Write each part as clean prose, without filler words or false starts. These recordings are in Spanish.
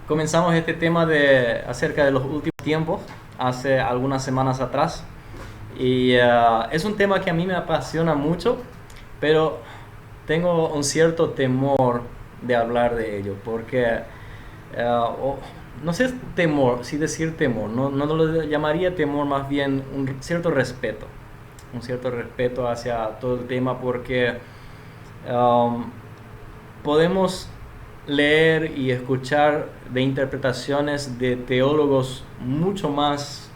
Comenzamos este tema acerca de los últimos tiempos hace algunas semanas atrás y es un tema que a mí me apasiona mucho, pero tengo un cierto temor de hablar de ello porque no sé temor, sí decir temor, no lo llamaría temor, más bien un cierto respeto hacia todo el tema porque podemos leer y escuchar de interpretaciones de teólogos mucho más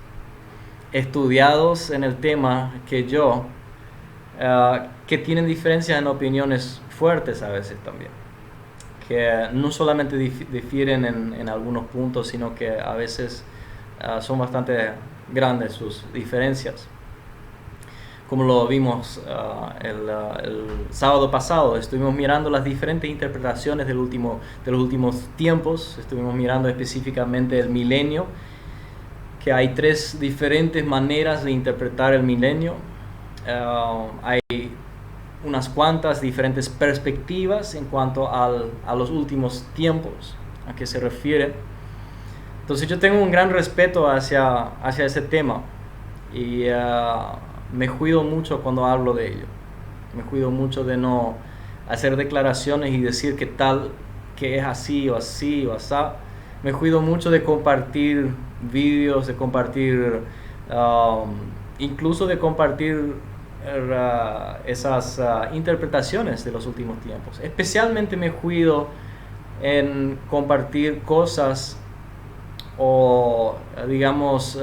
estudiados en el tema que yo, que tienen diferencias en opiniones fuertes a veces también, que no solamente difieren en algunos puntos, sino que a veces son bastante grandes sus diferencias. Como lo vimos el sábado pasado, estuvimos mirando las diferentes interpretaciones de los últimos tiempos. Estuvimos mirando específicamente el milenio, que hay 3 diferentes maneras de interpretar el milenio. Hay unas cuantas diferentes perspectivas en cuanto a los últimos tiempos, a qué se refiere. Entonces yo tengo un gran respeto hacia ese tema y me cuido mucho cuando hablo de ello. Me cuido mucho de no hacer declaraciones y decir que es así o así o asá. Me cuido mucho de compartir vídeos, de compartir, incluso de compartir esas interpretaciones de los últimos tiempos. Especialmente me cuido en compartir cosas o digamos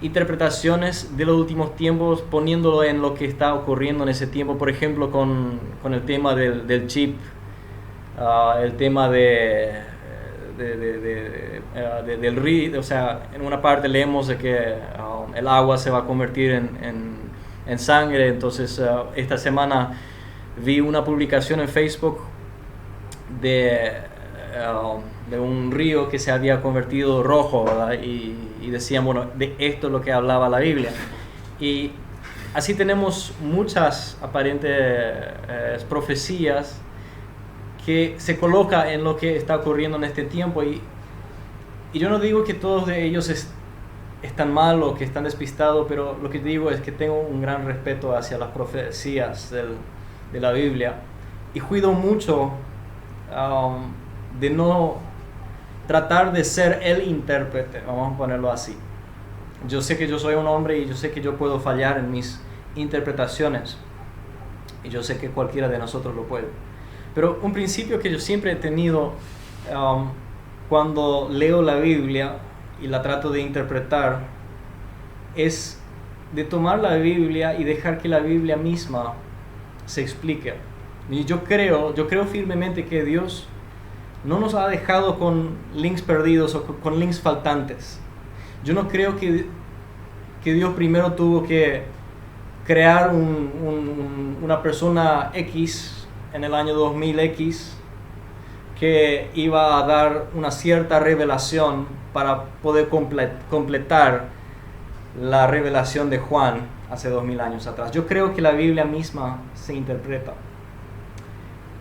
interpretaciones de los últimos tiempos, poniéndolo en lo que está ocurriendo en ese tiempo. Por ejemplo, con el tema del chip, el tema del río. O sea, en una parte leemos de que el agua se va a convertir en sangre. Entonces esta semana vi una publicación en Facebook de un río que se había convertido rojo, ¿verdad? Y decían, bueno, de esto es lo que hablaba la Biblia. Y así tenemos muchas aparentes profecías que se coloca en lo que está ocurriendo en este tiempo. Y yo no digo que todos de ellos están mal o que están despistados, pero lo que digo es que tengo un gran respeto hacia las profecías de la Biblia y cuido mucho de no tratar de ser el intérprete, vamos a ponerlo así. Yo sé que yo soy un hombre y yo sé que yo puedo fallar en mis interpretaciones y yo sé que cualquiera de nosotros lo puede. Pero un principio que yo siempre he tenido cuando leo la Biblia y la trato de interpretar es de tomar la Biblia y dejar que la Biblia misma se explique. Y yo creo firmemente que Dios no nos ha dejado con links perdidos o con links faltantes. Yo no creo que Dios primero tuvo que crear una persona X en el año 2000X que iba a dar una cierta revelación para poder completar la revelación de Juan hace 2000 años atrás. Yo creo que la Biblia misma se interpreta.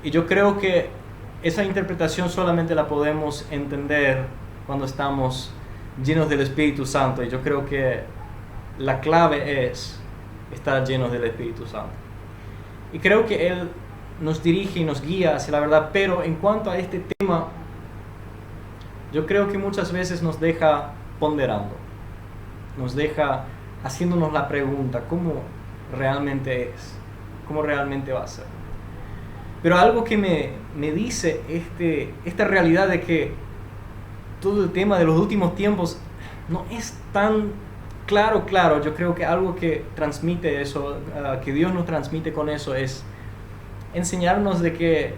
Y yo creo que esa interpretación solamente la podemos entender cuando estamos llenos del Espíritu Santo. Y yo creo que la clave es estar llenos del Espíritu Santo. Y creo que Él nos dirige y nos guía hacia la verdad. Pero en cuanto a este tema, yo creo que muchas veces nos deja ponderando. Nos deja haciéndonos la pregunta, ¿cómo realmente es? ¿Cómo realmente va a ser? Pero algo que me dice esta realidad de que todo el tema de los últimos tiempos no es tan claro, yo creo que algo que transmite eso, que Dios nos transmite con eso, es enseñarnos de que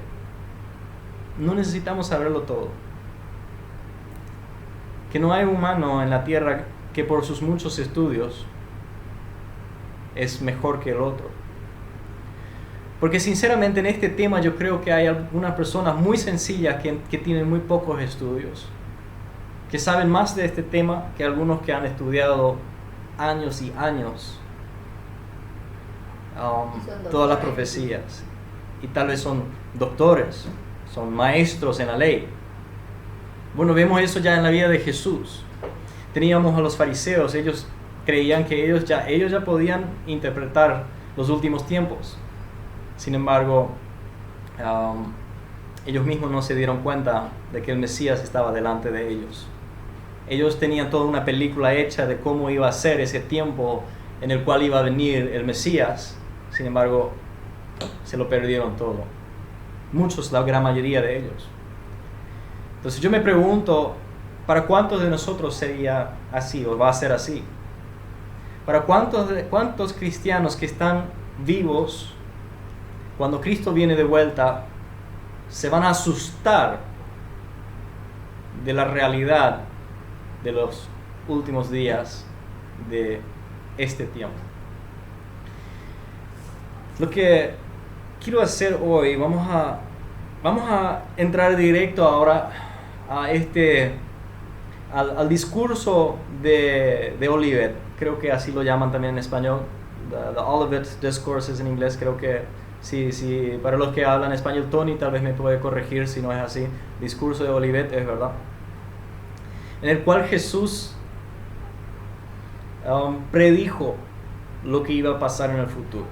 no necesitamos saberlo todo. Que no hay humano en la tierra que por sus muchos estudios es mejor que el otro. Porque sinceramente en este tema yo creo que hay algunas personas muy sencillas que tienen muy pocos estudios, que saben más de este tema que algunos que han estudiado años y años todas las profecías. Y tal vez son doctores, son maestros en la ley. Bueno, vemos eso ya en la vida de Jesús. Teníamos a los fariseos, ellos creían que ellos ya podían interpretar los últimos tiempos. Sin embargo, ellos mismos no se dieron cuenta de que el Mesías estaba delante de ellos. Ellos tenían toda una película hecha de cómo iba a ser ese tiempo en el cual iba a venir el Mesías. Sin embargo, se lo perdieron todo. Muchos, la gran mayoría de ellos. Entonces yo me pregunto, ¿para cuántos de nosotros sería así o va a ser así? ¿Para cuántos cristianos que están vivos, cuando Cristo viene de vuelta, se van a asustar de la realidad de los últimos días de este tiempo? Lo que quiero hacer hoy, vamos a entrar directo ahora al discurso de Olivet. Creo que así lo llaman también en español, the Olivet Discourses en inglés. Creo que sí, para los que hablan español, Tony tal vez me puede corregir si no es así. Discurso de Olivet, es verdad, en el cual Jesús predijo lo que iba a pasar en el futuro.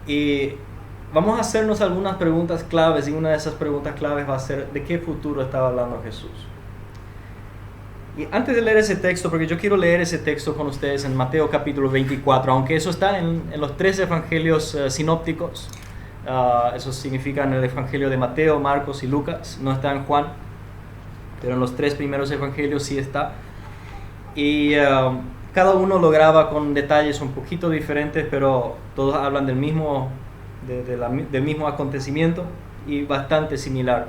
Y vamos a hacernos algunas preguntas claves, y una de esas preguntas claves va a ser: ¿de qué futuro estaba hablando Jesús? Y antes de leer ese texto, porque yo quiero leer ese texto con ustedes en Mateo capítulo 24, aunque eso está en los 3 evangelios sinópticos. Eso significa en el evangelio de Mateo, Marcos y Lucas, no está en Juan, pero en los 3 primeros evangelios sí está. Y cada uno lo graba con detalles un poquito diferentes, pero todos hablan del mismo acontecimiento y bastante similar.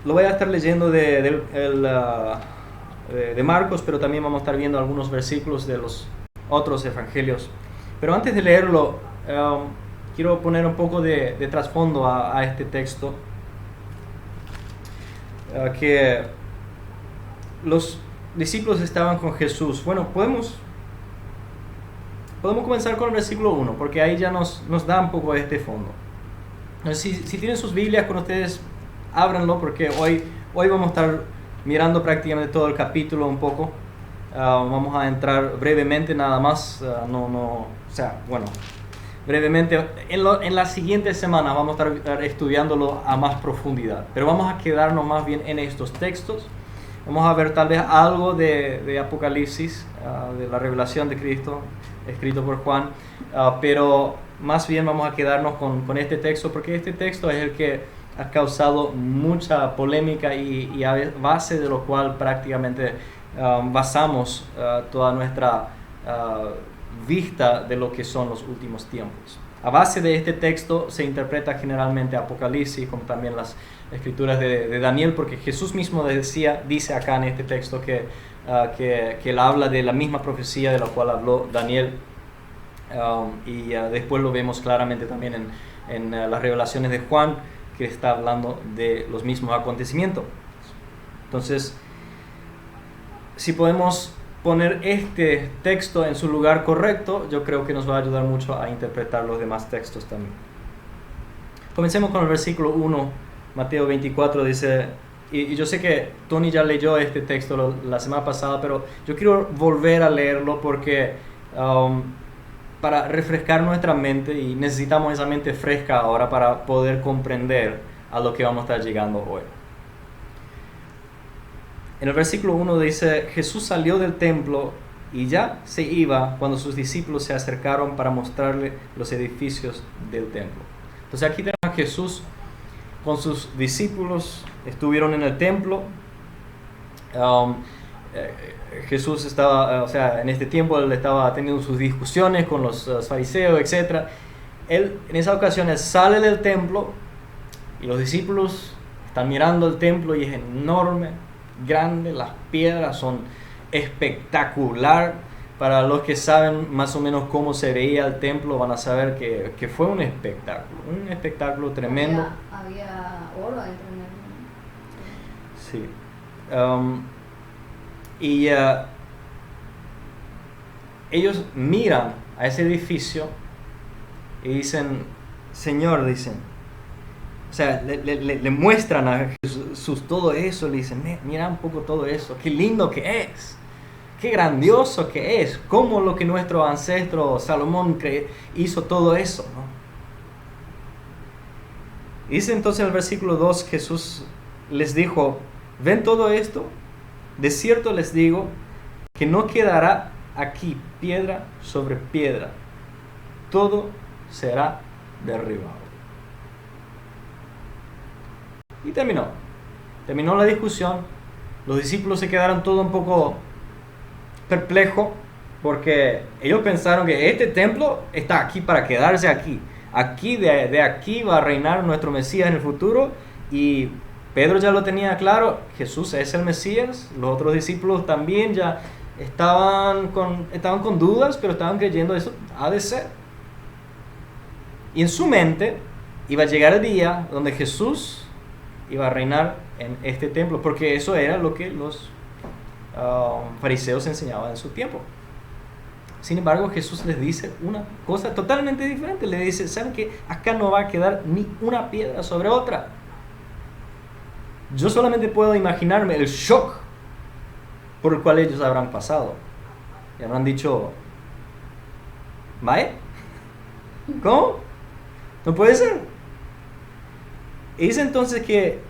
Lo voy a estar leyendo de Marcos, pero también vamos a estar viendo algunos versículos de los otros evangelios. Pero antes de leerlo, quiero poner un poco de trasfondo a este texto. Que los discípulos estaban con Jesús. Bueno, podemos comenzar con el versículo 1, porque ahí ya nos da un poco este fondo. Si tienen sus Biblias con ustedes, ábranlo, porque hoy vamos a estar mirando prácticamente todo el capítulo un poco. Vamos a entrar brevemente nada más, brevemente. En las siguientes semanas vamos a estar estudiándolo a más profundidad, pero vamos a quedarnos más bien en estos textos. Vamos a ver tal vez algo de Apocalipsis, de la revelación de Cristo, escrito por Juan, pero más bien vamos a quedarnos con este texto, porque este texto es el que ha causado mucha polémica y a base de lo cual prácticamente basamos toda nuestra vista de lo que son los últimos tiempos. A base de este texto se interpreta generalmente Apocalipsis, como también las escrituras de Daniel, porque Jesús mismo dice acá en este texto que él habla de la misma profecía de la cual habló Daniel, y después lo vemos claramente también en las revelaciones de Juan, que está hablando de los mismos acontecimientos. Entonces, si podemos poner este texto en su lugar correcto, yo creo que nos va a ayudar mucho a interpretar los demás textos también. Comencemos con el versículo 1, Mateo 24 dice, y yo sé que Tony ya leyó este texto la semana pasada, pero yo quiero volver a leerlo porque para refrescar nuestra mente, y necesitamos esa mente fresca ahora para poder comprender a lo que vamos a estar llegando hoy. En el versículo 1 dice: Jesús salió del templo y ya se iba cuando sus discípulos se acercaron para mostrarle los edificios del templo. Entonces aquí tenemos a Jesús con sus discípulos, estuvieron en el templo. Jesús estaba, en este tiempo él estaba teniendo sus discusiones con los fariseos, etc. Él en esa ocasión él sale del templo y los discípulos están mirando el templo y es enorme, grande, las piedras son espectacular. Para los que saben más o menos cómo se veía el templo, van a saber que fue un espectáculo tremendo. Había oro dentro de él. Sí. Ellos miran a ese edificio y dicen: Señor, O sea, le muestran a Jesús todo eso, le dicen, mira un poco todo eso, qué lindo que es, qué grandioso que es, cómo lo que nuestro ancestro Salomón hizo todo eso, ¿no? Dice entonces en el versículo 2, Jesús les dijo, ¿ven todo esto? De cierto les digo que no quedará aquí piedra sobre piedra, todo será derribado. Y terminó la discusión. Los discípulos se quedaron todo un poco perplejos porque ellos pensaron que este templo está aquí para quedarse aquí. De aquí va a reinar nuestro Mesías en el futuro, y Pedro ya lo tenía claro, Jesús es el Mesías. Los otros discípulos también ya estaban con dudas, pero estaban creyendo eso ha de ser. Y en su mente iba a llegar el día donde Jesús iba a reinar en este templo, porque eso era lo que los fariseos enseñaban en su tiempo. Sin embargo, Jesús les dice una cosa totalmente diferente. Le dice, ¿saben qué? Acá no va a quedar ni una piedra sobre otra. Yo solamente puedo imaginarme el shock por el cual ellos habrán pasado. Y habrán dicho, ¿vale? ¿Cómo? No puede ser. Y dice entonces que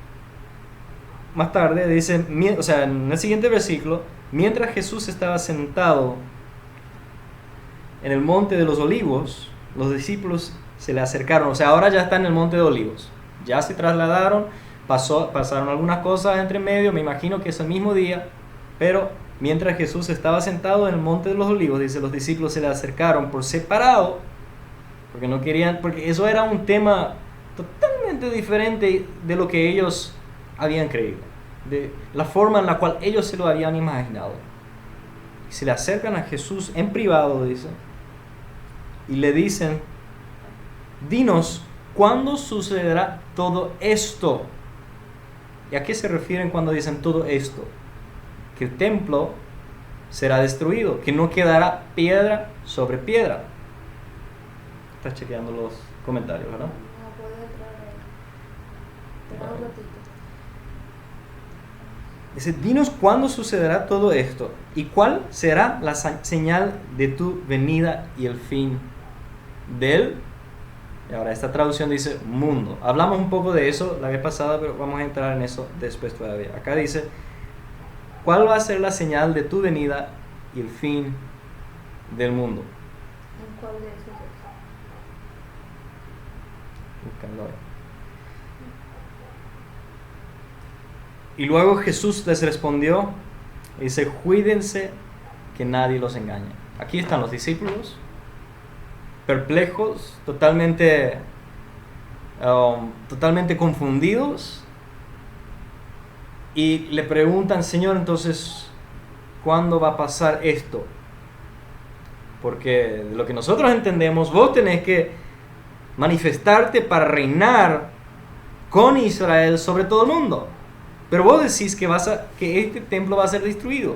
más tarde, dice, o sea, en el siguiente versículo, mientras Jesús estaba sentado en el monte de los olivos, los discípulos se le acercaron. O sea, ahora ya está en el monte de olivos, ya se trasladaron, pasaron algunas cosas entre medio, me imagino que es el mismo día, pero mientras Jesús estaba sentado en el monte de los olivos, dice, los discípulos se le acercaron por separado, porque no querían, porque eso era un tema totalmente diferente de lo que ellos habían creído, de la forma en la cual ellos se lo habían imaginado. Y se le acercan a Jesús en privado, dice, y le dicen, dinos, ¿cuándo sucederá todo esto? ¿Y a qué se refieren cuando dicen todo esto? Que el templo será destruido, que no quedará piedra sobre piedra. Estás chequeando los comentarios, ¿verdad? No puedo entrar ahí. Tengo un ratito. Dice, dinos cuándo sucederá todo esto y cuál será la señal de tu venida y el fin del... Y ahora esta traducción dice mundo. Hablamos un poco de eso la vez pasada, pero vamos a entrar en eso después todavía. Acá dice, ¿cuál va a ser la señal de tu venida y el fin del mundo? ¿En cuál de esos es? Buscando ahí. Y luego Jesús les respondió y dice, cuídense que nadie los engañe. Aquí están los discípulos, perplejos, totalmente confundidos, y le preguntan, Señor, entonces, ¿cuándo va a pasar esto? Porque de lo que nosotros entendemos, vos tenés que manifestarte para reinar con Israel sobre todo el mundo. Pero vos decís que este templo va a ser destruido.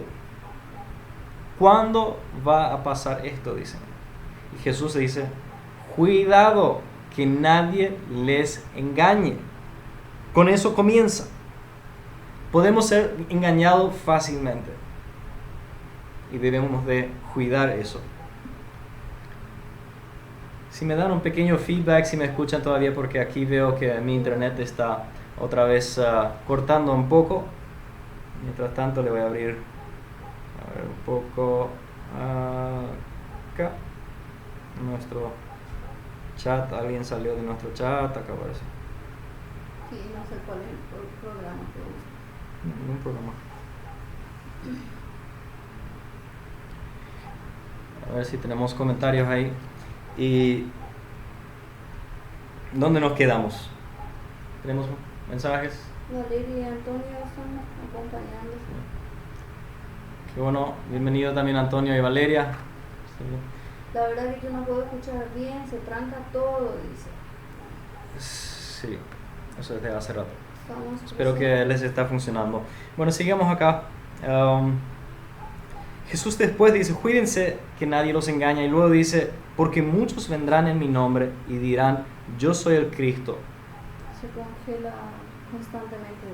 ¿Cuándo va a pasar esto? Dicen. Y Jesús dice, cuidado que nadie les engañe. Con eso comienza. Podemos ser engañados fácilmente. Y debemos de cuidar eso. Si me dan un pequeño feedback, si me escuchan todavía, porque aquí veo que mi internet está otra vez cortando un poco. Mientras tanto le voy a abrir un poco acá nuestro chat. Alguien salió de nuestro chat, acá parece. Sí, no sé cuál es el programa que usa. Ningún programa. A ver si tenemos comentarios ahí. ¿Y dónde nos quedamos? ¿Tenemos mensajes? Valeria y Antonio están acompañando. Qué bueno, bienvenido también Antonio y Valeria. La verdad es que yo no puedo escuchar bien, se tranca todo, dice. Sí, eso desde hace rato. Estamos Espero que les está funcionando. Bueno, sigamos acá. Jesús después dice, cuídense que nadie los engañe. Y luego dice, porque muchos vendrán en mi nombre y dirán, yo soy el Cristo. Se congela constantemente.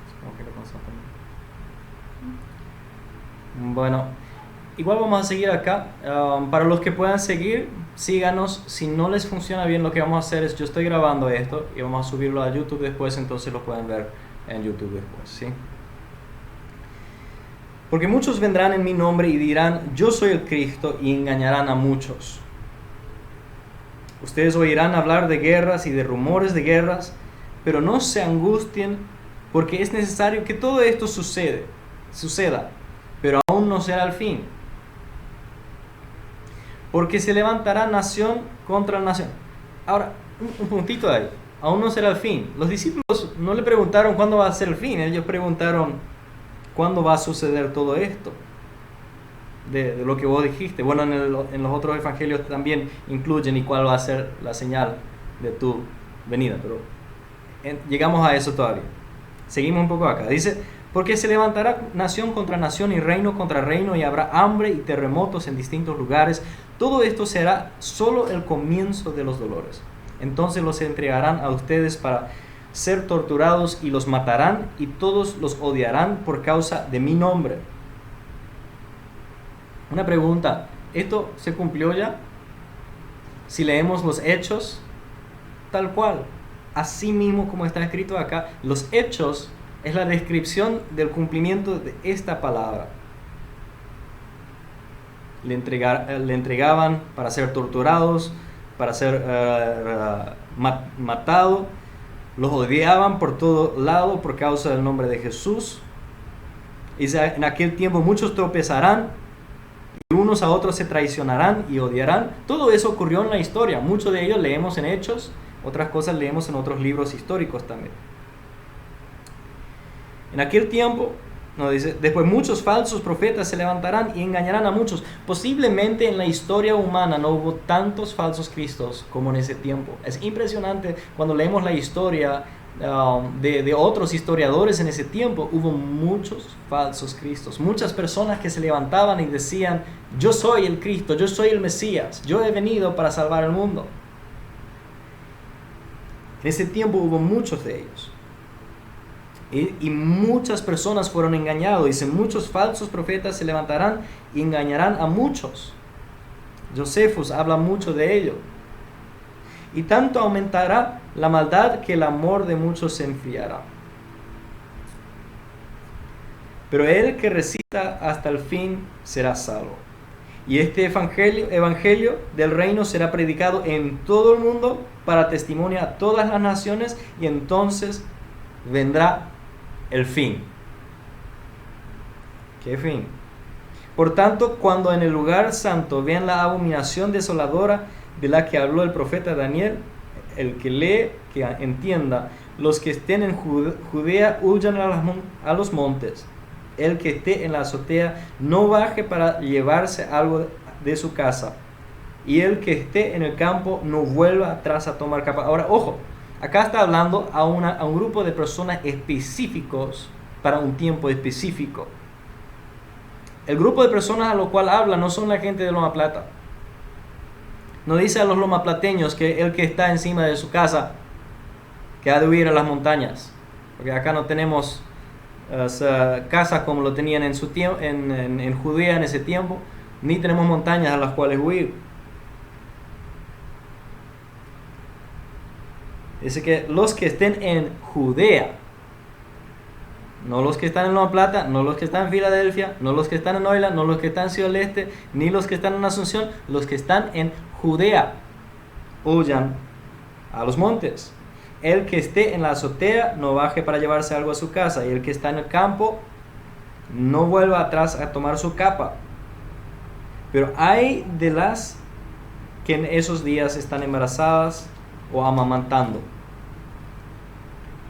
Se congela constantemente. Bueno, igual vamos a seguir acá. Para los que puedan seguir, síganos. Si no les funciona bien, lo que vamos a hacer es, yo estoy grabando esto y vamos a subirlo a YouTube después, entonces lo pueden ver en YouTube después, ¿sí? Porque muchos vendrán en mi nombre y dirán, yo soy el Cristo, y engañarán a muchos. Ustedes oirán hablar de guerras y de rumores de guerras, pero no se angustien, porque es necesario que todo esto suceda, pero aún no será el fin. Porque se levantará nación contra nación. Ahora, un puntito de ahí. Aún no será el fin. Los discípulos no le preguntaron cuándo va a ser el fin. Ellos preguntaron cuándo va a suceder todo esto. De lo que vos dijiste. Bueno, en los otros evangelios también incluyen y cuál va a ser la señal de tu venida. Pero llegamos a eso todavía. Seguimos un poco acá. Dice, porque se levantará nación contra nación y reino contra reino, y habrá hambre y terremotos en distintos lugares. Todo esto será solo el comienzo de los dolores. Entonces los entregarán a ustedes para ser torturados y los matarán, y todos los odiarán por causa de mi nombre. Una pregunta, ¿esto se cumplió ya? Si leemos los hechos, tal cual, así mismo como está escrito acá, los hechos es la descripción del cumplimiento de esta palabra. Le entregaban para ser torturados, para ser matado, los odiaban por todo lado por causa del nombre de Jesús. Y en aquel tiempo muchos tropezarán, y unos a otros se traicionarán y odiarán. Todo eso ocurrió en la historia. Muchos de ellos leemos en Hechos, otras cosas leemos en otros libros históricos también. En aquel tiempo, nos dice, después muchos falsos profetas se levantarán y engañarán a muchos. Posiblemente en la historia humana no hubo tantos falsos cristos como en ese tiempo. Es impresionante cuando leemos la historia de otros historiadores en ese tiempo. Hubo muchos falsos cristos, muchas personas que se levantaban y decían, yo soy el Cristo, yo soy el Mesías, yo he venido para salvar el mundo. En ese tiempo hubo muchos de ellos. Y muchas personas fueron engañados. Dice, muchos falsos profetas se levantarán y engañarán a muchos. Josefus habla mucho de ello. Y tanto aumentará la maldad que el amor de muchos se enfriará. Pero el que resista hasta el fin será salvo. Y este evangelio del reino será predicado en todo el mundo para testimonio a todas las naciones, y entonces vendrá el fin. ¿Qué fin? Por tanto, cuando en el lugar santo vean la abominación desoladora de la que habló el profeta Daniel, el que lee, que entienda. Los que estén en Judea huyan a los montes. El que esté en la azotea no baje para llevarse algo de su casa. Y el que esté en el campo no vuelva atrás a tomar capa. Ahora, ojo, acá está hablando a un grupo de personas específicos para un tiempo específico. El grupo de personas a lo cual habla no son la gente de Loma Plata. No dice a los lomaplateños que el que está encima de su casa que ha de huir a las montañas. Porque acá no tenemos casas como lo tenían en su tiempo, en Judea en ese tiempo, ni tenemos montañas a las cuales huir. Dice que los que estén en Judea, no los que están en Loma Plata, no los que están en Filadelfia, no los que están en Oila, no los que están en Ciudad del Este, ni los que están en Asunción, los que están en Judea, huyan a los montes. El que esté en la azotea no baje para llevarse algo a su casa, y el que está en el campo no vuelva atrás a tomar su capa. Pero hay de las que en esos días están embarazadas o amamantando.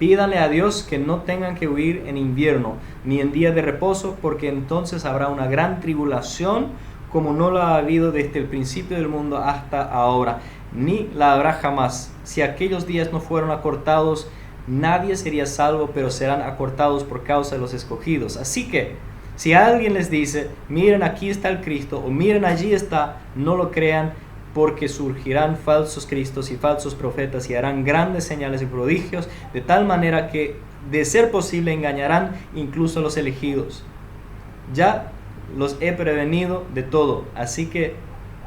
Pídanle a Dios que no tengan que huir en invierno ni en día de reposo, porque entonces habrá una gran tribulación como no la ha habido desde el principio del mundo hasta ahora, ni la habrá jamás. Si aquellos días no fueron acortados, nadie sería salvo, pero serán acortados por causa de los escogidos. Así que, si alguien les dice, miren aquí está el Cristo, o miren allí está, no lo crean, porque surgirán falsos cristos y falsos profetas y harán grandes señales y prodigios, de tal manera que, de ser posible, engañarán incluso a los elegidos. Ya los he prevenido de todo, así que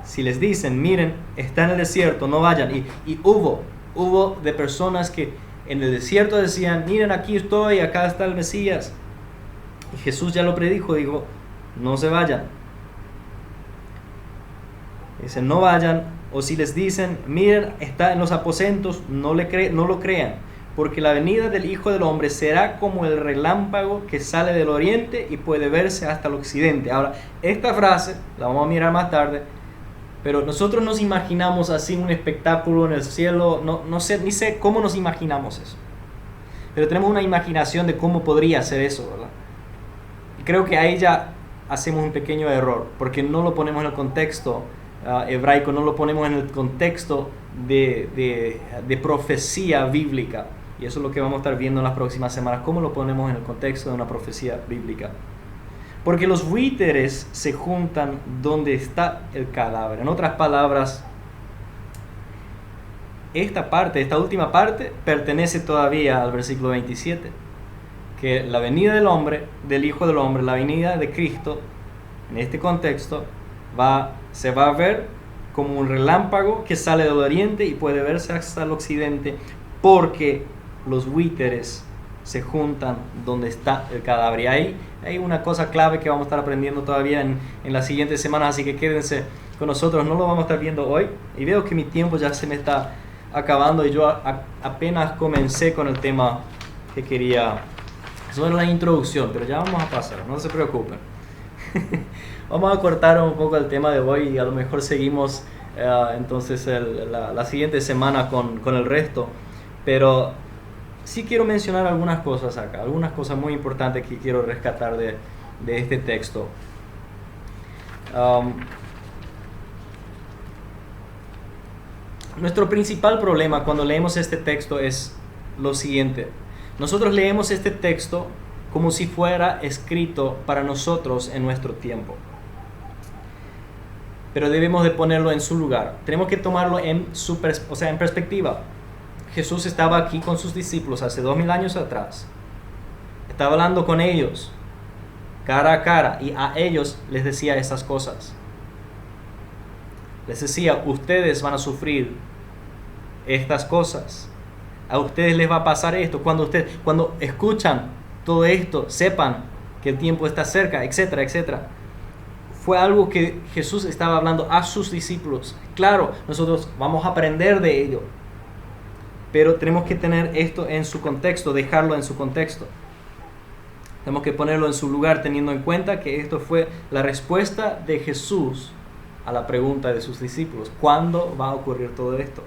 si les dicen, miren, está en el desierto, no vayan. Y hubo de personas que en el desierto decían, miren, aquí estoy, acá está el Mesías. Y Jesús ya lo predijo, dijo, no se vayan. Dicen, no vayan. O si les dicen, miren, está en los aposentos, no lo crean, porque la venida del Hijo del Hombre será como el relámpago que sale del oriente y puede verse hasta el occidente. Ahora, esta frase la vamos a mirar más tarde, pero nosotros nos imaginamos así un espectáculo en el cielo, no sé, ni sé cómo nos imaginamos eso, pero tenemos una imaginación de cómo podría ser eso, ¿verdad? Y creo que ahí ya hacemos un pequeño error, porque no lo ponemos en el contexto hebraico, no lo ponemos en el contexto de profecía bíblica. Y eso es lo que vamos a estar viendo en las próximas semanas, cómo lo ponemos en el contexto de una profecía bíblica. Porque los buitres se juntan donde está el cadáver. En otras palabras, esta última parte, pertenece todavía al versículo 27. Que la venida del hombre, del Hijo del Hombre, la venida de Cristo, en este contexto, se va a ver como un relámpago que sale del oriente y puede verse hasta el occidente, porque los buitres se juntan donde está el cadáver. Y ahí hay una cosa clave que vamos a estar aprendiendo todavía en las siguientes semanas, así que quédense con nosotros. No lo vamos a estar viendo hoy, y veo que mi tiempo ya se me está acabando, y yo apenas comencé con el tema que quería. Eso era la introducción, pero ya vamos a pasar, no se preocupen. Vamos a cortar un poco el tema de hoy y a lo mejor seguimos entonces la siguiente semana con el resto. Pero sí quiero mencionar algunas cosas acá, algunas cosas muy importantes que quiero rescatar de este texto. Nuestro principal problema cuando leemos este texto es lo siguiente. Nosotros leemos este texto como si fuera escrito para nosotros en nuestro tiempo. Pero debemos de ponerlo en su lugar. Tenemos que tomarlo en perspectiva. Jesús estaba aquí con sus discípulos hace 2000 años atrás. Estaba hablando con ellos, cara a cara, y a ellos les decía esas cosas. Les decía, ustedes van a sufrir estas cosas. A ustedes les va a pasar esto. Cuando escuchan todo esto, sepan que el tiempo está cerca, etcétera, etcétera. Fue algo que Jesús estaba hablando a sus discípulos. Claro, nosotros vamos a aprender de ello, pero tenemos que tener esto en su contexto, dejarlo en su contexto. Tenemos que ponerlo en su lugar, teniendo en cuenta que esto fue la respuesta de Jesús a la pregunta de sus discípulos. ¿Cuándo va a ocurrir todo esto?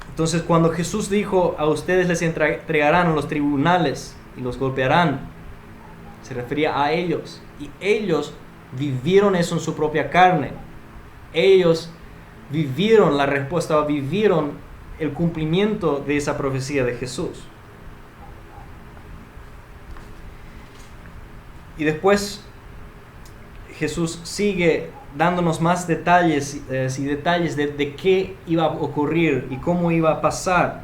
Entonces, cuando Jesús dijo, a ustedes les entregarán a los tribunales y los golpearán, se refería a ellos. Y ellos vivieron eso en su propia carne. Ellos vivieron la respuesta, vivieron el cumplimiento de esa profecía de Jesús. Y después Jesús sigue dándonos más detalles y detalles de qué iba a ocurrir y cómo iba a pasar.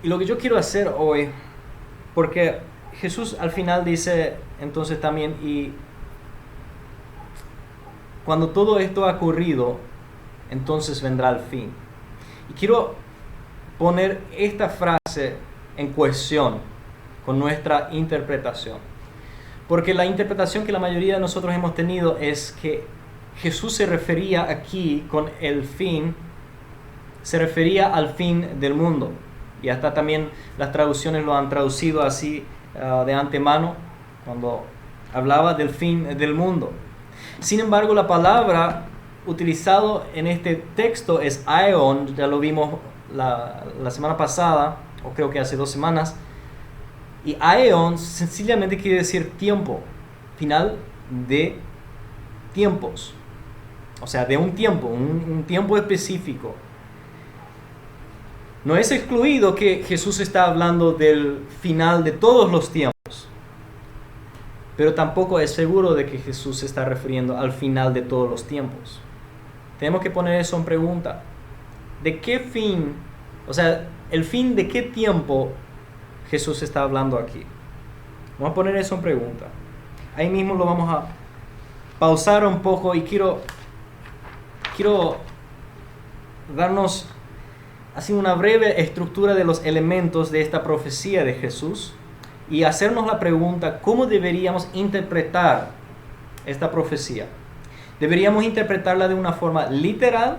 Y lo que yo quiero hacer hoy, porque Jesús al final dice entonces también, y cuando todo esto ha ocurrido, entonces vendrá el fin. Y quiero poner esta frase en cuestión con nuestra interpretación. Porque la interpretación que la mayoría de nosotros hemos tenido es que Jesús se refería aquí con el fin, se refería al fin del mundo. Y hasta también las traducciones lo han traducido así de antemano, cuando hablaba del fin del mundo. Sin embargo, la palabra utilizada en este texto es aeon, ya lo vimos la semana pasada, o creo que hace 2 semanas. Y aeon sencillamente quiere decir tiempo, final de tiempos. O sea, de un tiempo, un tiempo específico. No es excluido que Jesús está hablando del final de todos los tiempos. pero tampoco es seguro de que Jesús se está refiriendo al final de todos los tiempos. Tenemos que poner eso en pregunta. ¿De qué fin, o sea, el fin de qué tiempo Jesús está hablando aquí? Vamos a poner eso en pregunta. Ahí mismo lo vamos a pausar un poco y quiero darnos así una breve estructura de los elementos de esta profecía de Jesús y hacernos la pregunta, ¿cómo deberíamos interpretar esta profecía? ¿Deberíamos interpretarla de una forma literal?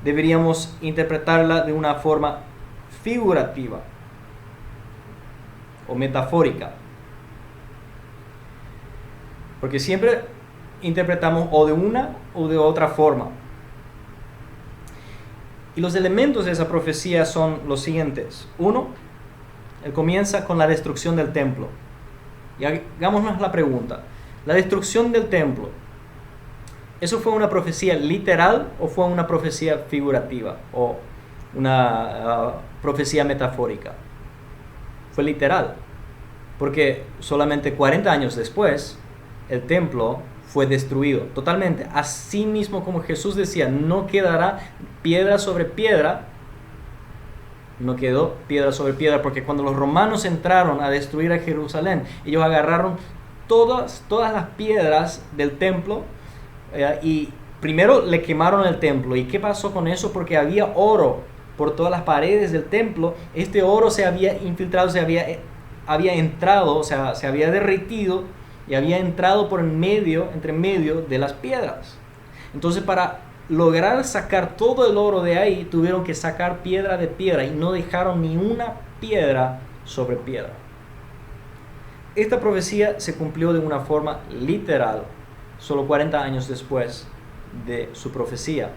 ¿Deberíamos interpretarla de una forma figurativa o metafórica? Porque siempre interpretamos o de una o de otra forma. Y los elementos de esa profecía son los siguientes. Uno, él comienza con la destrucción del templo. Y hagámonos la pregunta. La destrucción del templo, ¿eso fue una profecía literal o fue una profecía figurativa o una profecía metafórica? Fue literal. Porque solamente 40 años después, el templo fue destruido totalmente. Así mismo como Jesús decía, no quedará piedra sobre piedra. No quedó piedra sobre piedra, porque cuando los romanos entraron a destruir a Jerusalén, ellos agarraron todas las piedras del templo y primero le quemaron el templo. ¿Y qué pasó con eso? Porque había oro por todas las paredes del templo. Este oro se había infiltrado, había entrado, o sea, se había derretido y había entrado entre medio de las piedras. Entonces, para lograr sacar todo el oro de ahí, tuvieron que sacar piedra de piedra y no dejaron ni una piedra sobre piedra. Esta profecía se cumplió de una forma literal, solo 40 años después de su profecía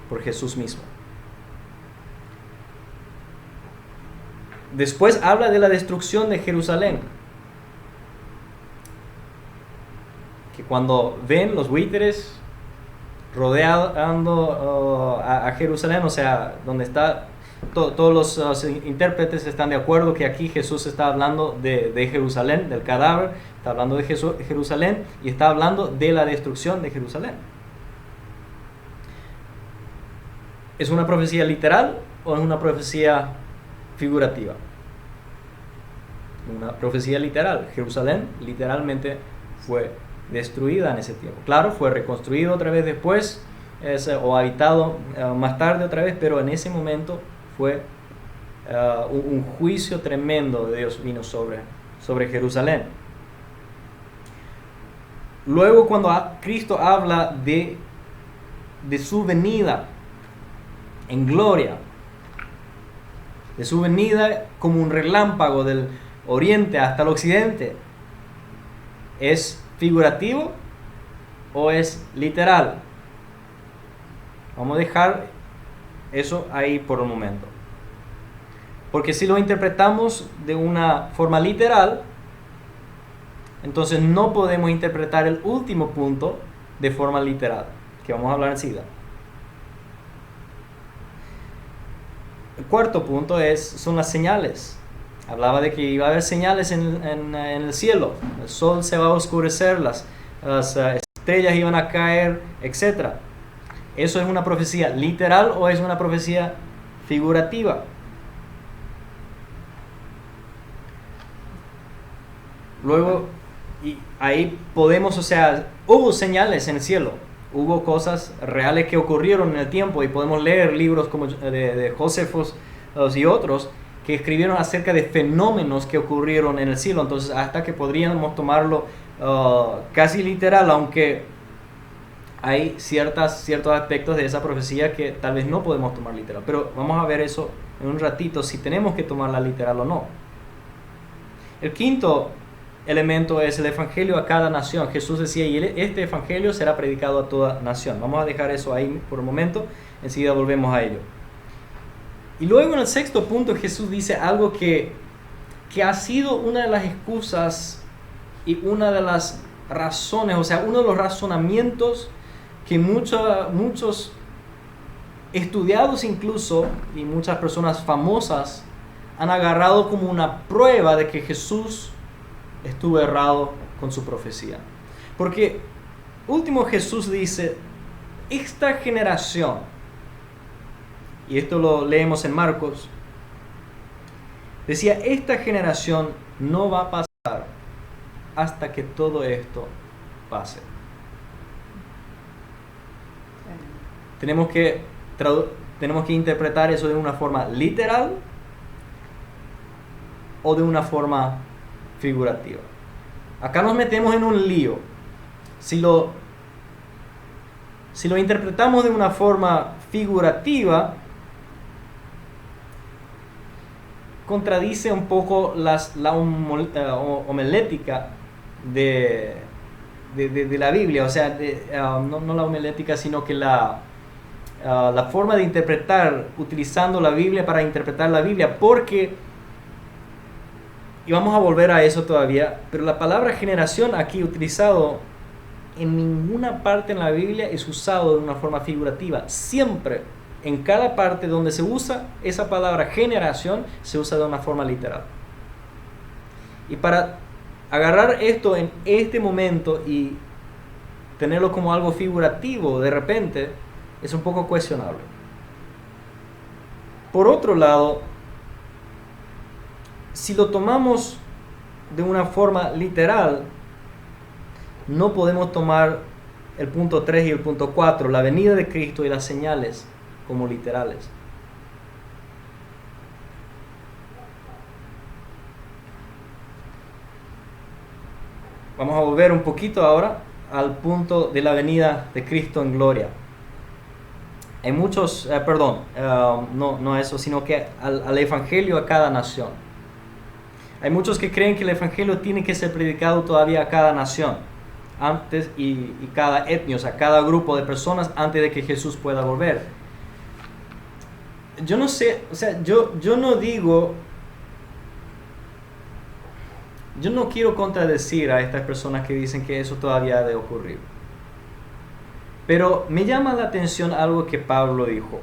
por Jesús mismo. Después habla de la destrucción de Jerusalén. Que cuando ven los buitres rodeando a Jerusalén, o sea, donde está, todos los intérpretes están de acuerdo que aquí Jesús está hablando de Jerusalén, del cadáver, está hablando de Jerusalén y está hablando de la destrucción de Jerusalén. ¿Es una profecía literal o es una profecía figurativa? Una profecía literal. Jerusalén literalmente fue destruida en ese tiempo. Claro, fue reconstruido otra vez después o habitado más tarde otra vez, pero en ese momento fue un juicio tremendo de Dios vino sobre Jerusalén. Luego, cuando Cristo habla de su venida en gloria, de su venida como un relámpago del oriente hasta el occidente, ¿es figurativo o es literal? Vamos a dejar eso ahí por un momento. Porque si lo interpretamos de una forma literal, entonces no podemos interpretar el último punto de forma literal, que vamos a hablar enseguida. El cuarto punto son las señales. Hablaba de que iba a haber señales en el cielo. El sol se va a oscurecer, las estrellas iban a caer, etc. ¿Eso es una profecía literal o es una profecía figurativa? Luego, y ahí podemos, o sea, hubo señales en el cielo. Hubo cosas reales que ocurrieron en el tiempo y podemos leer libros como de Josefos y otros que escribieron acerca de fenómenos que ocurrieron en el cielo. Entonces, hasta que podríamos tomarlo casi literal, aunque hay ciertos aspectos de esa profecía que tal vez no podemos tomar literal. Pero vamos a ver eso en un ratito, si tenemos que tomarla literal o no. El quinto elemento es el evangelio a cada nación. Jesús decía, y este evangelio será predicado a toda nación. Vamos a dejar eso ahí por un momento, enseguida volvemos a ello. Y luego en el sexto punto Jesús dice algo que ha sido una de las excusas y una de las razones, o sea, uno de los razonamientos que muchos estudiados incluso y muchas personas famosas han agarrado como una prueba de que Jesús estuvo errado con su profecía. Porque último Jesús dice, esta generación, y esto lo leemos en Marcos, decía, esta generación no va a pasar hasta que todo esto pase. Tenemos que interpretar eso de una forma literal o de una forma figurativa. Acá nos metemos en un lío. Si lo interpretamos de una forma figurativa, contradice un poco la homilética de la Biblia, o sea, no la homilética, sino que la forma de interpretar, utilizando la Biblia para interpretar la Biblia, porque, y vamos a volver a eso todavía, pero la palabra generación aquí utilizado en ninguna parte en la Biblia es usado de una forma figurativa. Siempre, en cada parte donde se usa esa palabra generación, se usa de una forma literal. Y para agarrar esto en este momento y tenerlo como algo figurativo de repente, es un poco cuestionable. Por otro lado, si lo tomamos de una forma literal, no podemos tomar el punto 3 y el punto 4, la venida de Cristo y las señales, como literales. Vamos a volver un poquito ahora al punto de la venida de Cristo en gloria. Hay muchos, no eso, sino que al evangelio a cada nación. Hay muchos que creen que el evangelio tiene que ser predicado todavía a cada nación, antes y cada etnia, o sea, cada grupo de personas antes de que Jesús pueda volver. Yo no sé, o sea, yo no digo, yo no quiero contradecir a estas personas que dicen que eso todavía ha de ocurrir. Pero me llama la atención algo que Pablo dijo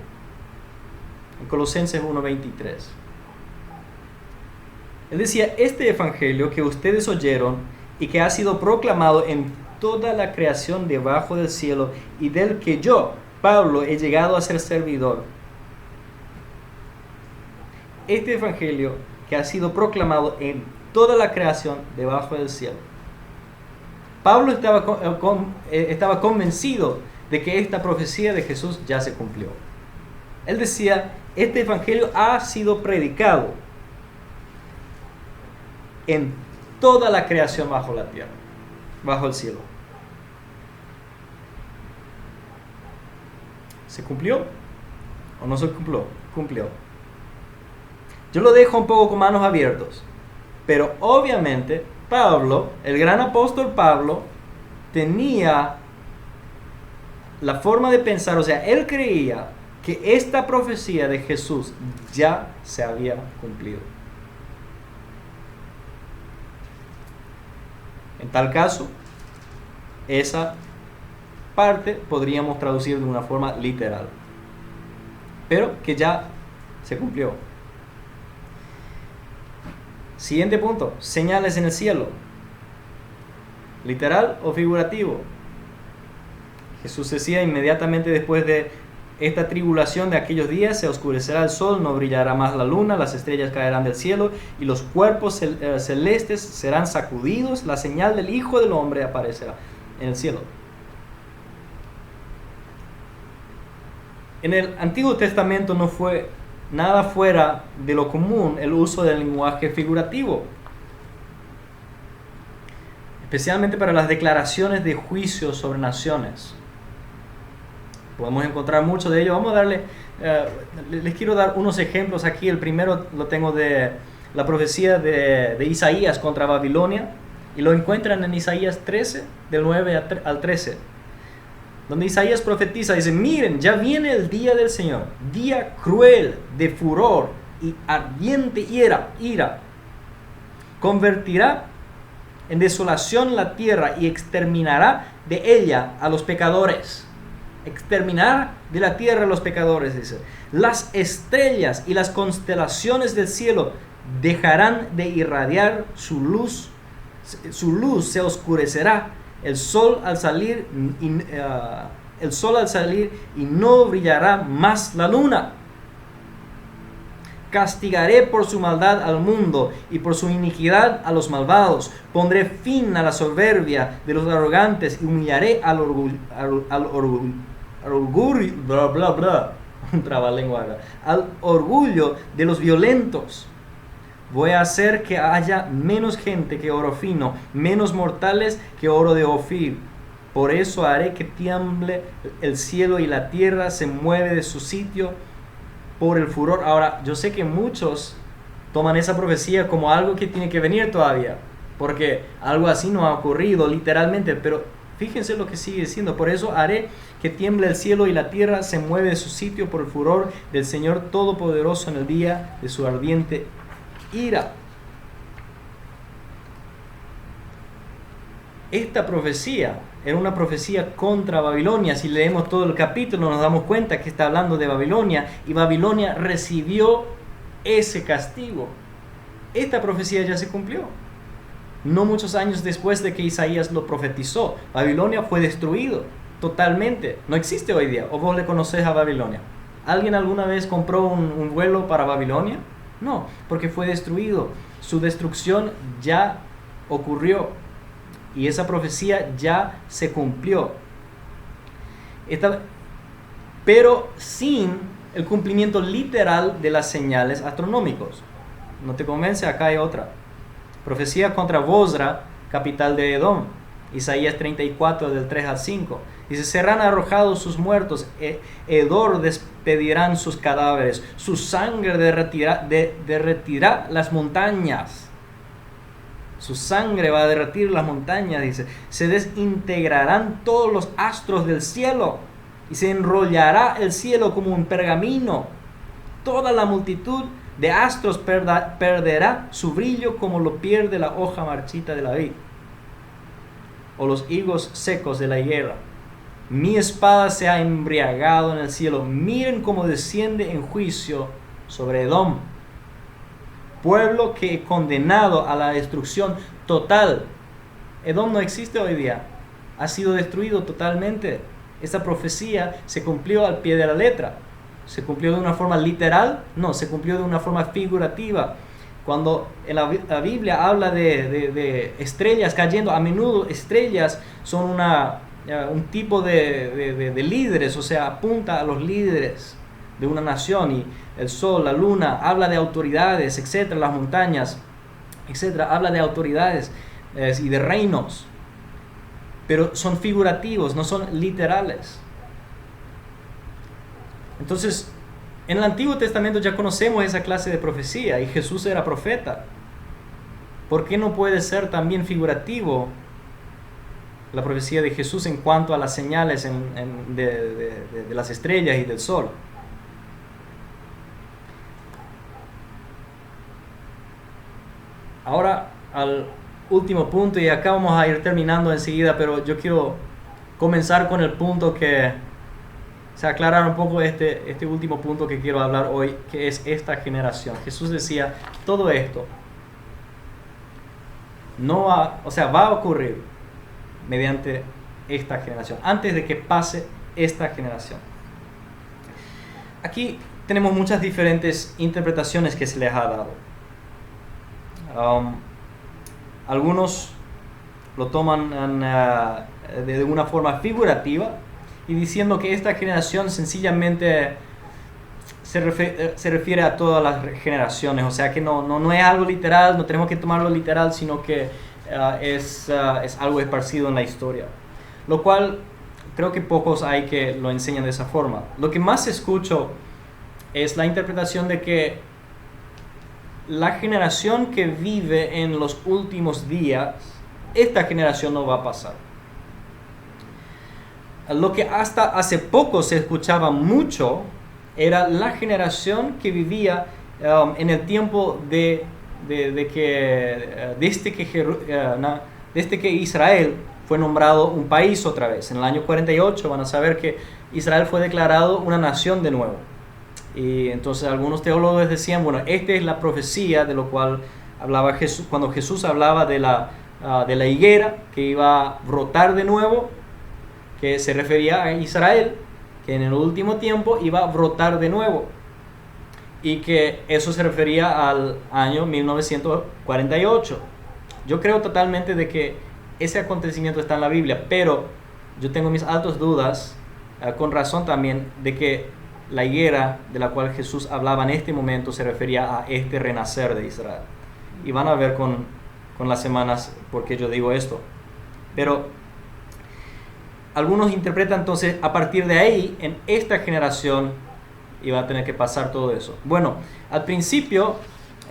en Colosenses 1:23. Él decía, este evangelio que ustedes oyeron y que ha sido proclamado en toda la creación debajo del cielo y del que yo, Pablo, he llegado a ser servidor. Este evangelio que ha sido proclamado en toda la creación debajo del cielo. Pablo estaba convencido de que esta profecía de Jesús ya se cumplió. Él decía, este evangelio ha sido predicado en toda la creación bajo la tierra, bajo el cielo. ¿Se cumplió o no se cumplió? Cumplió. Yo lo dejo un poco con manos abiertas, pero obviamente Pablo, el gran apóstol Pablo, tenía la forma de pensar, o sea, él creía que esta profecía de Jesús ya se había cumplido. En tal caso, esa parte podríamos traducir de una forma literal, pero que ya se cumplió. Siguiente punto, señales en el cielo. ¿Literal o figurativo? Jesús decía, inmediatamente después de esta tribulación de aquellos días se oscurecerá el sol, no brillará más la luna, las estrellas caerán del cielo y los cuerpos celestes serán sacudidos, la señal del Hijo del Hombre aparecerá en el cielo. En el Antiguo Testamento no fue nada fuera de lo común el uso del lenguaje figurativo, especialmente para las declaraciones de juicio sobre naciones. Podemos encontrar mucho de ello. Vamos a les quiero dar unos ejemplos aquí. El primero lo tengo de la profecía de Isaías contra Babilonia, y lo encuentran en Isaías 13, del 9 al 13, donde Isaías profetiza, dice, miren, ya viene el día del Señor, día cruel, de furor y ardiente ira. Convertirá en desolación la tierra y exterminará de ella a los pecadores. Exterminar de la tierra a los pecadores, dice. Las estrellas y las constelaciones del cielo dejarán de irradiar su luz, su luz se oscurecerá, el sol al salir y no brillará más la luna. Castigaré por su maldad al mundo y por su iniquidad a los malvados. Pondré fin a la soberbia de los arrogantes y humillaré al orgullo de los violentos. Voy a hacer que haya menos gente que oro fino, menos mortales que oro de Ofir. Por eso haré que tiemble el cielo y la tierra se mueve de su sitio por el furor. Ahora, yo sé que muchos toman esa profecía como algo que tiene que venir todavía, porque algo así no ha ocurrido literalmente, pero fíjense lo que sigue diciendo. Por eso haré que tiemble el cielo y la tierra se mueve de su sitio por el furor del Señor Todopoderoso en el día de su ardiente ira. Esta profecía era una profecía contra Babilonia. Si leemos todo el capítulo nos damos cuenta que está hablando de Babilonia, y Babilonia recibió ese castigo. Esta profecía ya se cumplió. No muchos años después de que Isaías lo profetizó, Babilonia fue destruido totalmente. No existe hoy día. ¿O vos le conocés a Babilonia? ¿Alguien alguna vez compró un vuelo para Babilonia? No, porque fue destruido. Su destrucción ya ocurrió y esa profecía ya se cumplió. Pero sin el cumplimiento literal de las señales astronómicas. ¿No te convence? Acá hay otra. Profecía contra Bosra, capital de Edom. Isaías 34, del 3 al 5. Dice: serán arrojados sus muertos, hedor despedirán sus cadáveres, su sangre derretirá las montañas. Su sangre va a derretir las montañas, dice. Se desintegrarán todos los astros del cielo y se enrollará el cielo como un pergamino. Toda la multitud de astros perderá su brillo como lo pierde la hoja marchita de la vid o los higos secos de la higuera. Mi espada se ha embriagado en el cielo. Miren cómo desciende en juicio sobre Edom, pueblo que he condenado a la destrucción total. Edom no existe hoy día. Ha sido destruido totalmente. Esta profecía se cumplió al pie de la letra. ¿Se cumplió de una forma literal? No, se cumplió de una forma figurativa. Cuando en la Biblia habla de estrellas cayendo, a menudo estrellas son un tipo de líderes, o sea, apunta a los líderes de una nación. Y el sol, la luna, habla de autoridades, etcétera, las montañas, etcétera, habla de autoridades y de reinos. Pero son figurativos, no son literales. Entonces, en el Antiguo Testamento ya conocemos esa clase de profecía y Jesús era profeta. ¿Por qué no puede ser también figurativo la profecía de Jesús en cuanto a las señales de las estrellas y del sol? Ahora al último punto, y acá vamos a ir terminando enseguida, pero yo quiero comenzar con el punto aclarar un poco este último punto que quiero hablar hoy, que es esta generación. Jesús decía, todo esto va a ocurrir mediante esta generación, antes de que pase esta generación. Aquí tenemos muchas diferentes interpretaciones que se les ha dado. Algunos lo toman de una forma figurativa y diciendo que esta generación sencillamente se refiere a todas las generaciones, o sea que no es algo literal, no tenemos que tomarlo literal, sino que es algo esparcido en la historia, lo cual creo que pocos hay que lo enseñan de esa forma. Lo que más escucho es la interpretación de que la generación que vive en los últimos días, esta generación no va a pasar. Lo que hasta hace poco se escuchaba mucho era la generación que vivía en el tiempo desde que Israel fue nombrado un país otra vez. En el año 48 van a saber que Israel fue declarado una nación de nuevo. Y entonces algunos teólogos decían, bueno, esta es la profecía de lo cual hablaba Jesús, cuando Jesús hablaba de de la higuera que iba a brotar de nuevo, que se refería a Israel, que en el último tiempo iba a brotar de nuevo, y que eso se refería al año 1948. Yo creo totalmente de que ese acontecimiento está en la Biblia, pero yo tengo mis altas dudas, con razón también, de que la higuera de la cual Jesús hablaba en este momento se refería a este renacer de Israel. Y van a ver con las semanas por qué yo digo esto. Pero algunos interpretan entonces a partir de ahí, en esta generación, iba a tener que pasar todo eso. Bueno, al principio,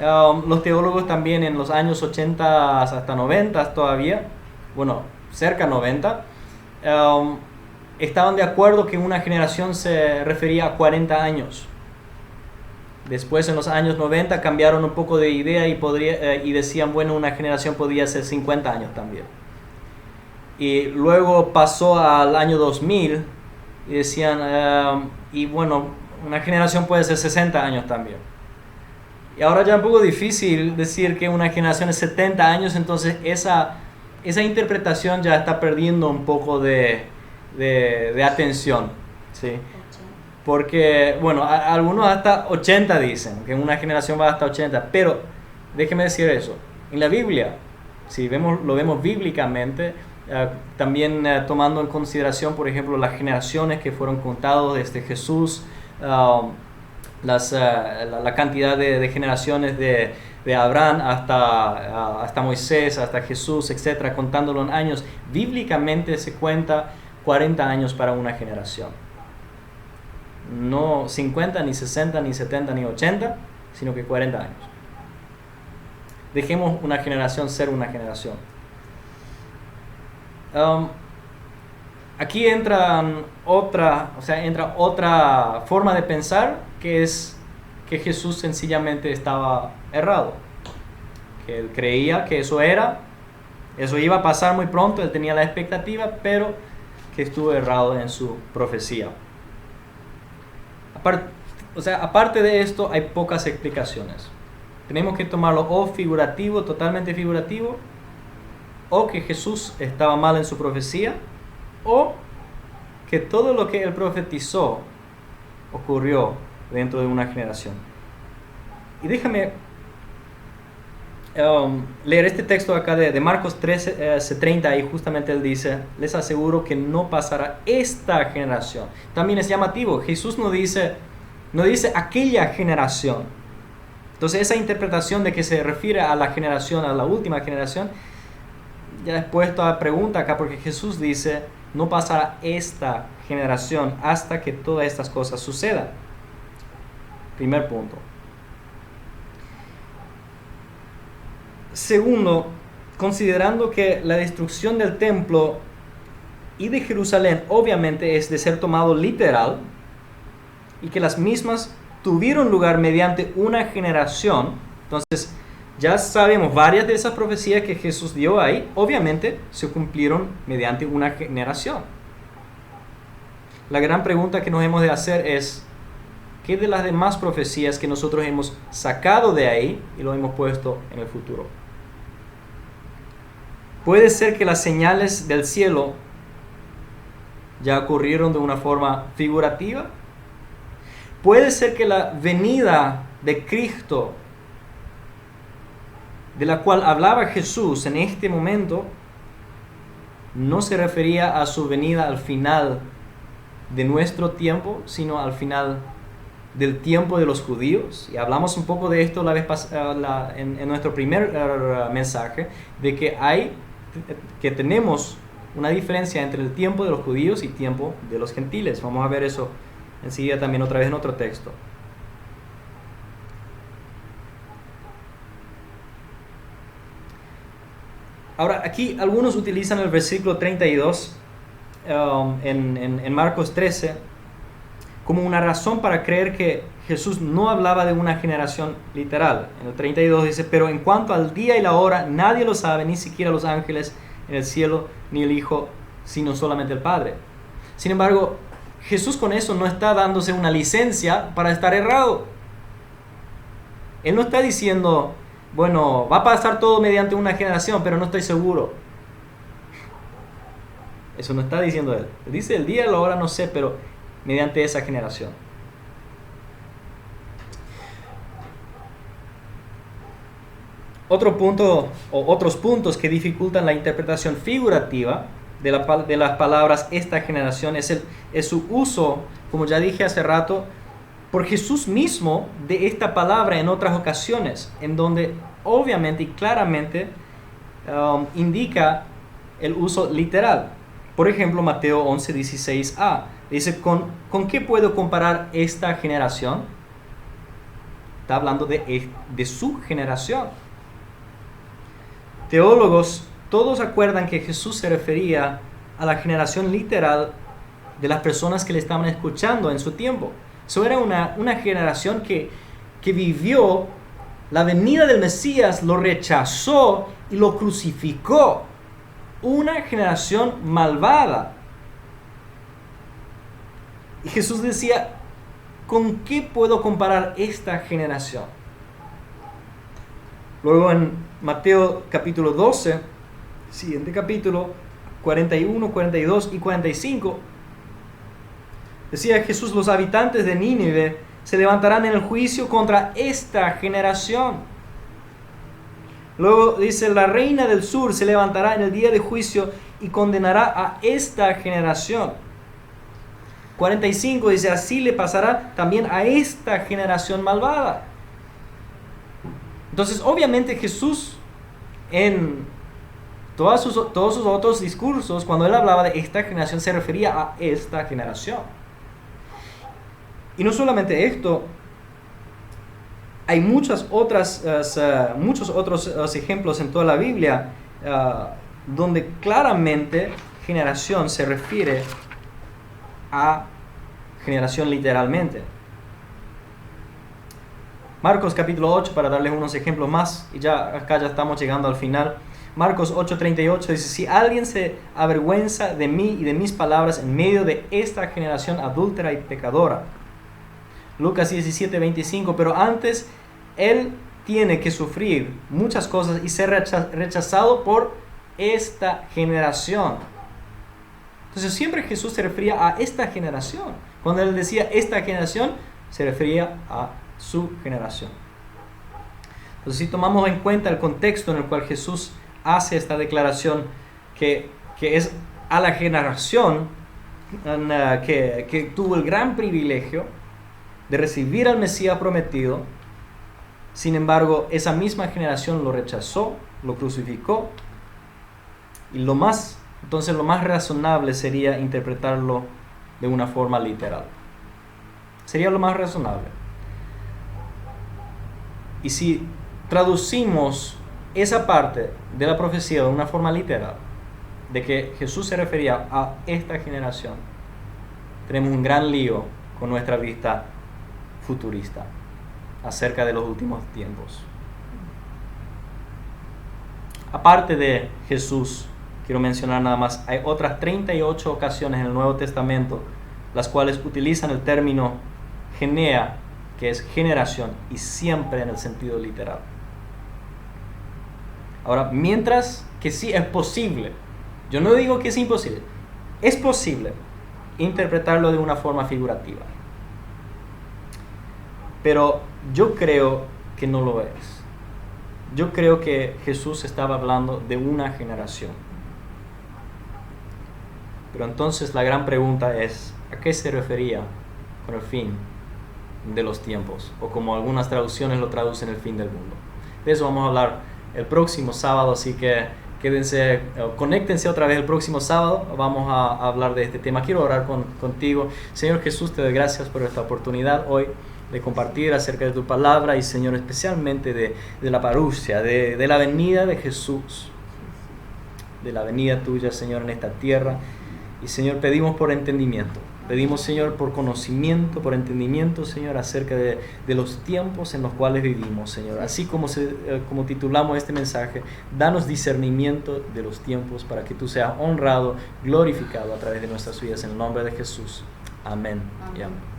los teólogos también en los años 80 hasta 90 todavía, bueno, cerca de 90, estaban de acuerdo que una generación se refería a 40 años. Después, en los años 90, cambiaron un poco de idea y decían, bueno, una generación podía ser 50 años también. Y luego pasó al año 2000 y decían, y bueno, una generación puede ser 60 años también. Y ahora ya es un poco difícil decir que una generación es 70 años, entonces esa interpretación ya está perdiendo un poco de atención, ¿sí? Porque, bueno, algunos hasta 80 dicen, que una generación va hasta 80, pero déjeme decir eso, en la Biblia, si lo vemos bíblicamente, también tomando en consideración, por ejemplo, las generaciones que fueron contadas desde Jesús, la cantidad de generaciones de Abraham hasta Moisés, hasta Jesús, etcétera, contándolo en años, bíblicamente se cuenta 40 años para una generación. No 50, ni 60, ni 70, ni 80, sino que 40 años. Dejemos una generación ser una generación. Aquí entra otra forma de pensar, que es que Jesús sencillamente estaba errado. Que él creía que eso iba a pasar muy pronto, él tenía la expectativa, pero que estuvo errado en su profecía. Aparte de esto, hay pocas explicaciones. Tenemos que tomarlo o figurativo, totalmente figurativo, o que Jesús estaba mal en su profecía, o que todo lo que él profetizó ocurrió dentro de una generación. Y déjame leer este texto acá de Marcos 13:30, y justamente él dice, les aseguro que no pasará esta generación. También es llamativo, Jesús no dice aquella generación. Entonces esa interpretación de que se refiere a la generación, a la última generación, ya es puesto a pregunta acá, porque Jesús dice, no pasará esta generación hasta que todas estas cosas sucedan. Primer punto. Segundo, considerando que la destrucción del templo y de Jerusalén obviamente es de ser tomado literal, y que las mismas tuvieron lugar mediante una generación, entonces ya sabemos varias de esas profecías que Jesús dio ahí, obviamente se cumplieron mediante una generación. La gran pregunta que nos hemos de hacer es, ¿qué de las demás profecías que nosotros hemos sacado de ahí y lo hemos puesto en el futuro? Puede ser que las señales del cielo ya ocurrieron de una forma figurativa. Puede ser que la venida de Cristo, de la cual hablaba Jesús en este momento, no se refería a su venida al final de nuestro tiempo, sino al final del tiempo de los judíos. Y hablamos un poco de esto la vez pasada, en nuestro primer mensaje, de que tenemos una diferencia entre el tiempo de los judíos y el tiempo de los gentiles. Vamos a ver eso enseguida también otra vez en otro texto. Ahora, aquí algunos utilizan el versículo 32 en Marcos 13 como una razón para creer que Jesús no hablaba de una generación literal. En el 32 dice, pero en cuanto al día y la hora, nadie lo sabe, ni siquiera los ángeles en el cielo, ni el Hijo, sino solamente el Padre. Sin embargo, Jesús con eso no está dándose una licencia para estar errado. Él no está diciendo, bueno, va a pasar todo mediante una generación, pero no estoy seguro. Eso no está diciendo él. Dice el día y la hora no sé, pero mediante esa generación. Otro punto o otros puntos que dificultan la interpretación figurativa de las palabras esta generación es su uso, como ya dije hace rato, por Jesús mismo de esta palabra en otras ocasiones, en donde obviamente y claramente indica el uso literal. Por ejemplo, Mateo 11:16a dice, ¿con qué puedo comparar esta generación? Está hablando de su generación. Teólogos todos acuerdan que Jesús se refería a la generación literal de las personas que le estaban escuchando en su tiempo. Eso era una generación que vivió la venida del Mesías, lo rechazó y lo crucificó. Una generación malvada. Y Jesús decía, ¿con qué puedo comparar esta generación? Luego en Mateo capítulo 12, siguiente capítulo, 41, 42 y 45, decía Jesús, los habitantes de Nínive se levantarán en el juicio contra esta generación. Luego dice, la reina del sur se levantará en el día de juicio y condenará a esta generación. 45 dice, así le pasará también a esta generación malvada. Entonces, obviamente Jesús, en todos sus otros discursos, cuando él hablaba de esta generación, se refería a esta generación. Y no solamente esto, hay muchos otros ejemplos en toda la Biblia donde claramente generación se refiere a generación literalmente. Marcos capítulo 8, para darles unos ejemplos más, y acá ya estamos llegando al final. Marcos 8:38 dice, si alguien se avergüenza de mí y de mis palabras en medio de esta generación adúltera y pecadora. Lucas 17:25, pero antes él tiene que sufrir muchas cosas y ser rechazado por esta generación. Entonces siempre Jesús se refería a esta generación. Cuando él decía esta generación, se refería a su generación. Entonces si tomamos en cuenta el contexto en el cual Jesús hace esta declaración, que es a la generación que tuvo el gran privilegio de recibir al Mesías prometido, sin embargo esa misma generación lo rechazó, lo crucificó, y lo más razonable sería interpretarlo de una forma literal. Sería lo más razonable. Y si traducimos esa parte de la profecía de una forma literal, de que Jesús se refería a esta generación, tenemos un gran lío con nuestra vista futurista acerca de los últimos tiempos. Aparte de Jesús, quiero mencionar nada más, hay otras 38 ocasiones en el Nuevo Testamento las cuales utilizan el término genea, que es generación, y siempre en el sentido literal. Ahora, mientras que sí es posible, yo no digo que es imposible, es posible interpretarlo de una forma figurativa, pero yo creo que no lo es. Yo creo que Jesús estaba hablando de una generación. Pero entonces la gran pregunta es, ¿a qué se refería con el fin de los tiempos? O como algunas traducciones lo traducen, el fin del mundo. De eso vamos a hablar el próximo sábado, así que conéctense otra vez el próximo sábado. Vamos a hablar de este tema. Quiero orar contigo. Señor Jesús, te doy gracias por esta oportunidad hoy de compartir acerca de tu palabra, y Señor, especialmente de la parusia, de la venida de Jesús, de la venida tuya, Señor, en esta tierra. Y Señor, pedimos por entendimiento, pedimos, Señor, por conocimiento, por entendimiento, Señor, acerca de los tiempos en los cuales vivimos, Señor. Así como titulamos este mensaje, danos discernimiento de los tiempos para que tú seas honrado, glorificado a través de nuestras vidas, en el nombre de Jesús. Amén. Y amén.